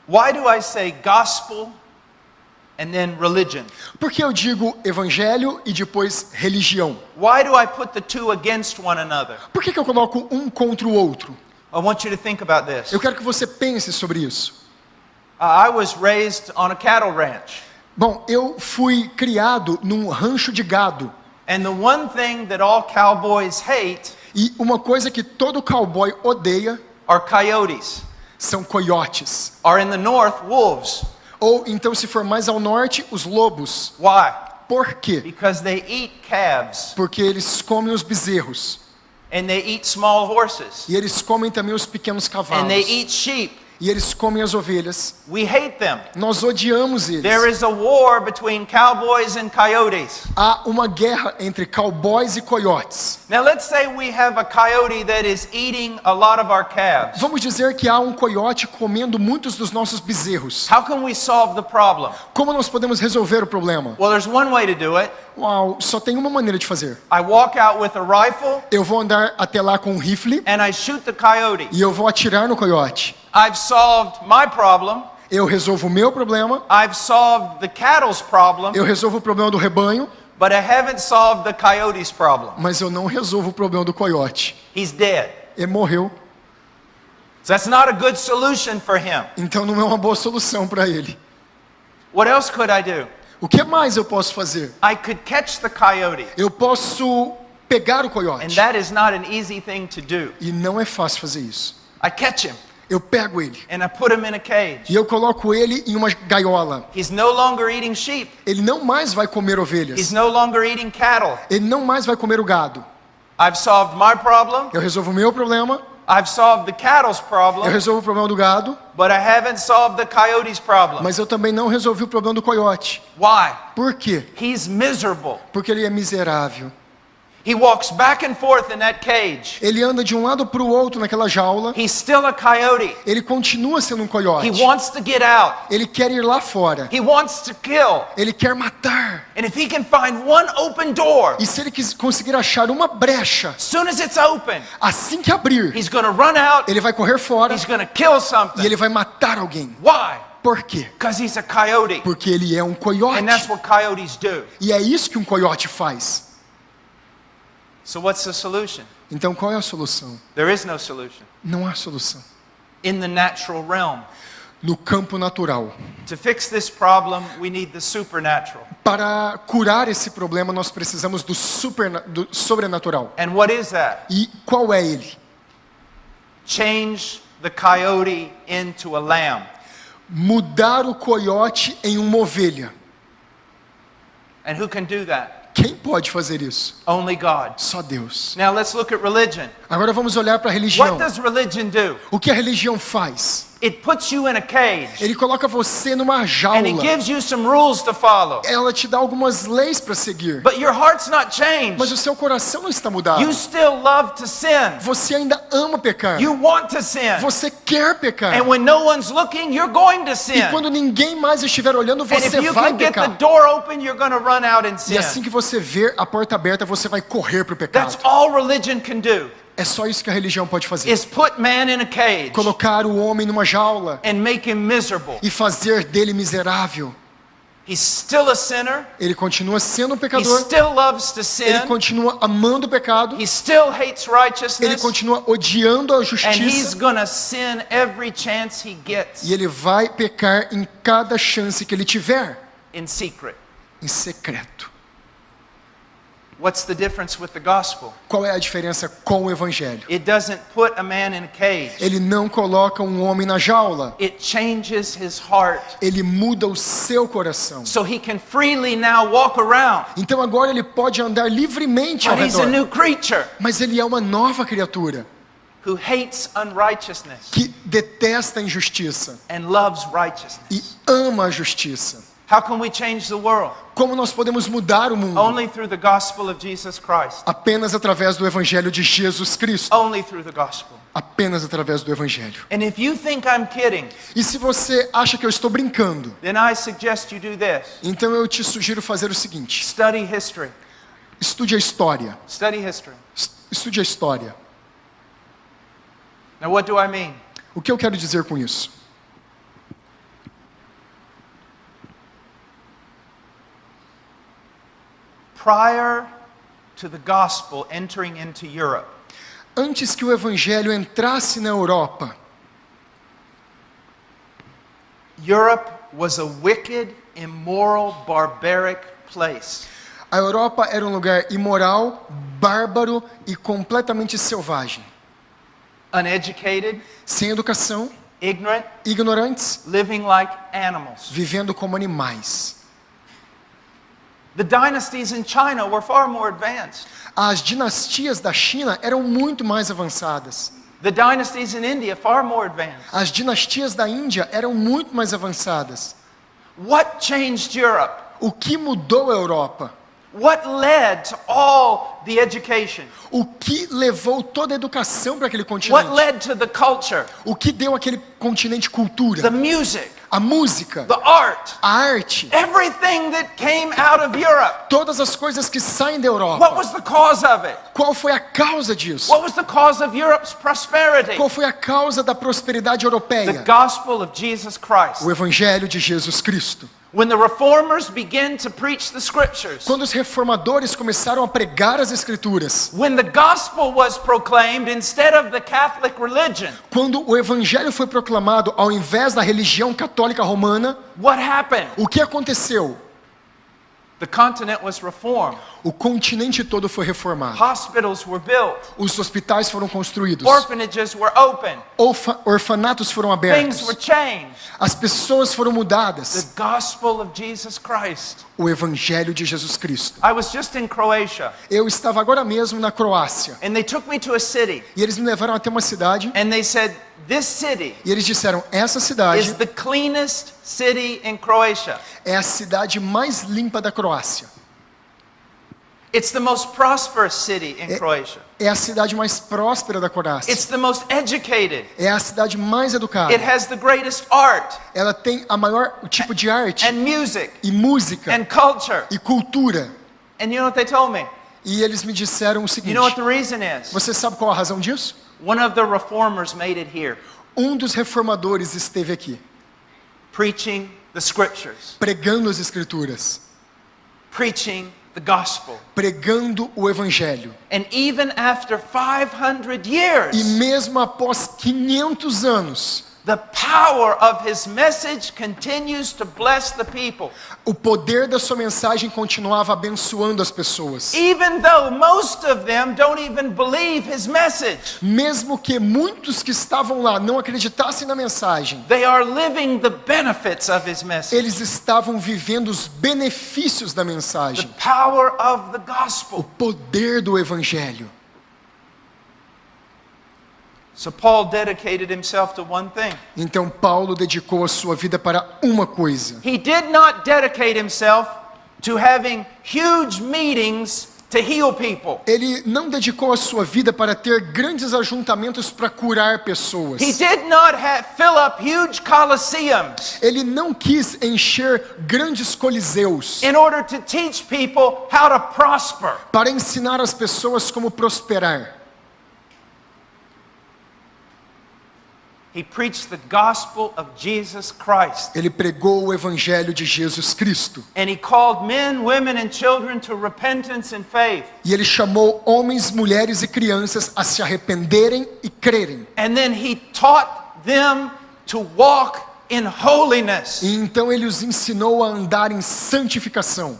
Why do I say gospel and then religion? Por que eu digo evangelho e depois religião? Why do I put the two against one another? Por que eu coloco um contra o outro? I want you to think about this. Eu quero que você pense sobre isso. I was raised on a cattle ranch. Bom, eu fui criado num rancho de gado. And the one thing that all cowboys hate E uma coisa que todo cowboy odeia are coyotes. são coiotes. Or in the north, wolves. Ou então, se for mais ao norte, os lobos. Why? Por quê? Because they eat calves Porque eles comem os bezerros. and they eat small horses E eles comem também os pequenos and cavalos. they eat sheep. E eles comem as ovelhas. We hate them. Nós odiamos eles. There is a war between cowboys and coyotes. Há uma guerra entre cowboys e coiotes. Now let's say we have a coyote that is eating a lot of our calves. Vamos dizer que há um coiote comendo muitos dos nossos bezerros. How can we solve the problem? Como nós podemos resolver o problema? Well, there's one way to do it. Uau, só tem uma maneira de fazer. I walk out with a rifle Eu vou andar até lá com um rifle and I shoot the coyote. e eu vou atirar no coiote. I've solved my problem. Eu resolvo o meu problema, I've solved the cattle's problem, eu resolvo o problema do rebanho, but I haven't solved the coyote's problem. mas eu não resolvo o problema do coiote. He's dead. Ele morreu, So that's not a good solution for him. então não é uma boa solução para ele. What else could I do? O que mais eu posso fazer? I could catch the coyote. Eu posso pegar o And coiote. that is not an easy thing to do. E não é fácil fazer isso. I catch him Eu pego ele and I put him in a cage. e eu coloco ele em uma gaiola. He's no longer eating sheep. Ele não mais vai comer He's ovelhas. no longer eating cattle. Ele não mais vai comer o gado. I've solved my problem. Eu resolvo o meu problema, I've solved the cattle's eu problem, resolvo o problema do gado, but I haven't solved the coyote's problem. mas eu também não resolvi o problema do coiote. Why? Por quê? He's miserable. Porque ele é miserável. He walks back and forth in that cage. Ele anda de um lado para o outro naquela jaula. He's still a coyote. Ele continua sendo um He coiote. wants to get out. Ele quer ir lá fora. He wants to kill. Ele quer matar. And if he can find one open door, E se ele conseguir achar uma brecha, as soon as it's open, assim que abrir, he's going to run out. ele vai correr fora He's going to kill e something. ele vai matar alguém. Why? Por quê? Because he's a coyote. Porque ele é um And coiote. that's what coyotes do. E é isso que um coiote faz. So what's the solution? Então qual é a solução? There is no solution. Não há solução. In the natural realm. No campo natural. To fix this problem, we need the supernatural. Para curar esse problema, nós precisamos do sobrenatural. And what is that? E qual é ele? Change the coyote into a lamb. Mudar o coiote em uma ovelha. And who can do that? Quem pode fazer isso? Only God. Só Deus. Now let's look at religion. Agora vamos olhar para a religião. What does religion do? O que a religião faz? It puts you in a cage Ele coloca você numa jaula. and it gives you some rules to follow. Ela te dá algumas leis para seguir. But your heart's not changed. Mas o seu coração não está mudado. You still love to sin. Você ainda ama pecar. You want to sin. Você quer pecar. And when no one's looking, you're going to sin. E quando ninguém mais estiver olhando, And if você you vai can get the pecar. door open, you're going to run out and sin. E assim que você ver a porta aberta, você vai correr para o pecado. That's all religion can do. É só isso que a religião pode fazer. Is put man in a cage Colocar o homem numa jaula and make him miserable. e fazer dele miserável. He's still a sinner. Ele continua sendo um He pecador. still loves to Ele sin. continua amando o pecado. He still hates Ele righteousness. continua odiando a And he's justiça. going to sin every chance he gets E ele vai pecar em cada chance que ele tiver, in secret. em secreto. What's the difference with the gospel? Qual é a diferença com o evangelho? It doesn't put a man in a cage. Ele não coloca um homem na jaula. It changes his heart Ele muda o seu coração. so he can freely now walk around. Então agora ele pode andar livremente ao But he's a redor. new creature Mas ele é uma nova criatura who hates unrighteousness que detesta a injustiça and loves righteousness. e ama a justiça. How can we change the world? Como nós podemos mudar o mundo? Only through the gospel of Jesus Christ. Apenas através do evangelho de Jesus Cristo. Only through the gospel. Apenas através do evangelho. And if you think I'm kidding, E se você acha que eu estou brincando, then I suggest you do this. então eu te sugiro fazer o seguinte: Study history. estude a história. Study history. Estude a história. Now what do I mean? O que eu quero dizer com isso? prior to the gospel entering into Europe, Antes que o evangelho entrasse na Europa, Europe was a wicked, immoral, barbaric place. a Europa era um lugar imoral, bárbaro e completamente selvagem. Uneducated, Sem educação, ignorant, ignorantes, living like animals. vivendo como animais. The dynasties in China were far more advanced. As dinastias da China eram muito mais avançadas. The dynasties in India far more advanced. As dinastias da Índia eram muito mais avançadas. What changed Europe? O que mudou a Europa? What led to all the education? O que levou toda a educação para aquele What continente? led to the culture, O que deu àquele continente cultura? the music, A música, the art, a arte, everything that came out of Europe? todas as coisas que saem da What Europa. was the cause of it? Qual foi a causa disso? What was the cause of Europe's prosperity? Qual foi a causa da prosperidade The europeia? gospel of Jesus Christ. O evangelho de Jesus Cristo. When the reformers began to preach the scriptures, Quando os reformadores começaram a pregar as escrituras, when the gospel was proclaimed instead of the Catholic religion, quando o evangelho foi proclamado ao invés da religião católica romana, what happened? o que aconteceu? The continent was reformed. O continente todo foi reformado. Hospitals were built. Os hospitais foram construídos. Orphanages were opened. Orfanatos foram Things were abertos. changed. As pessoas foram The mudadas. gospel of Jesus Christ. O evangelho de Jesus Cristo. I was just in Croatia, Eu estava agora mesmo na Croácia. and they took me to a city, E eles me levaram até uma cidade. and they said, this city E eles disseram, essa is cidade the cleanest city in Croatia. é a cidade mais limpa da Croácia. It's the most prosperous city in Croatia. É a cidade mais próspera da Croácia. It's the most educated. É a cidade mais educada. It has the greatest art Ela tem a maior tipo de arte and music e música and culture. e cultura. And you know what they told me? E eles me disseram o You seguinte. know what the reason is? Você sabe qual a razão disso? One of the reformers made it here, Um dos reformadores esteve aqui, preaching the scriptures, pregando as escrituras, preaching the gospel. pregando o evangelho. And even after 500 years, E mesmo após 500 anos, the power of his message continues to bless the people. o poder da sua mensagem continuava abençoando as pessoas. Even though most of them don't even believe his message, Mesmo que muitos que estavam lá não acreditassem na mensagem, they are living the benefits of his message. eles estavam vivendo os benefícios da The mensagem. power of the O gospel. poder do evangelho. So Paul dedicated himself to one thing. Então Paulo dedicou a sua vida para uma coisa. He did not dedicate himself to having huge meetings to heal people. Ele não dedicou a sua vida para ter grandes ajuntamentos para curar pessoas. He did not fill up huge coliseums Ele não quis encher grandes coliseus in order to teach people how to prosper. para ensinar as pessoas como prosperar. He preached the gospel of Jesus Christ. Ele pregou o evangelho de Jesus Cristo. And he called men, women, and children to repentance and faith. E ele chamou homens, mulheres e crianças a se arrependerem e crerem. And then he taught them to walk in holiness. E então ele os ensinou a andar em santificação.